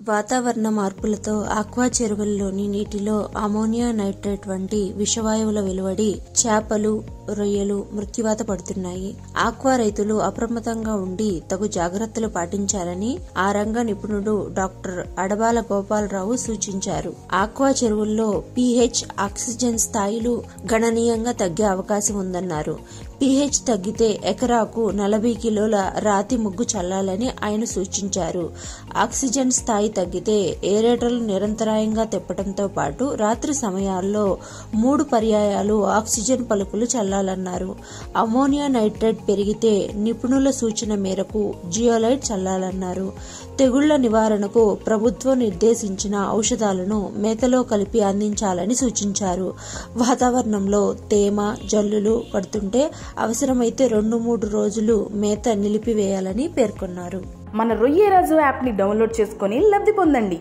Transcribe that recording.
వాతావరణ మార్పులతో ఆక్వా చెరువుల్లోని నీటిలో అమోనియా నైట్రేట్ వంటి విషవాయువుల వెలువడి చేపలు, రొయ్యలు మృత్యువాత పడుతున్నాయి. ఆక్వా రైతులు అప్రమత్తంగా ఉండి తగు జాగ్రత్తలు పాటించాలని ఆ రంగ నిపుణుడు డాక్టర్ అడబాల గోపాలరావు సూచించారు. ఆక్వా చెరువుల్లో పీహెచ్, ఆక్సిజన్ స్థాయిలు గణనీయంగా తగ్గే అవకాశం ఉందన్నారు. పీహెచ్ తగ్గితే ఎకరాకు 40 కిలోల రాతి ముగ్గు చల్లాలని ఆయన సూచించారు. ఆక్సిజన్ స్థాయి తగ్గితే ఏరేటర్లు నిరంతరాయంగా తిప్పడంతో పాటు రాత్రి సమయాల్లో 3 పర్యాయాలు ఆక్సిజన్ పలుకులు చల్లాలన్నారు. అమోనియా నైట్రేట్ పెరిగితే నిపుణుల సూచన మేరకు జియోలైట్ చల్లాలన్నారు. తెగుళ్ల నివారణకు ప్రభుత్వం నిర్దేశించిన ఔషధాలను మేతలో కలిపి అందించాలని సూచించారు. వాతావరణంలో తేమ, జల్లులు పడుతుంటే అవసరమైతే 2-3 రోజులు మేత నిలిపివేయాలని పేర్కొన్నారు. మన రొయ్యరాజు యాప్ని డౌన్లోడ్ చేసుకొని లబ్ధి పొందండి.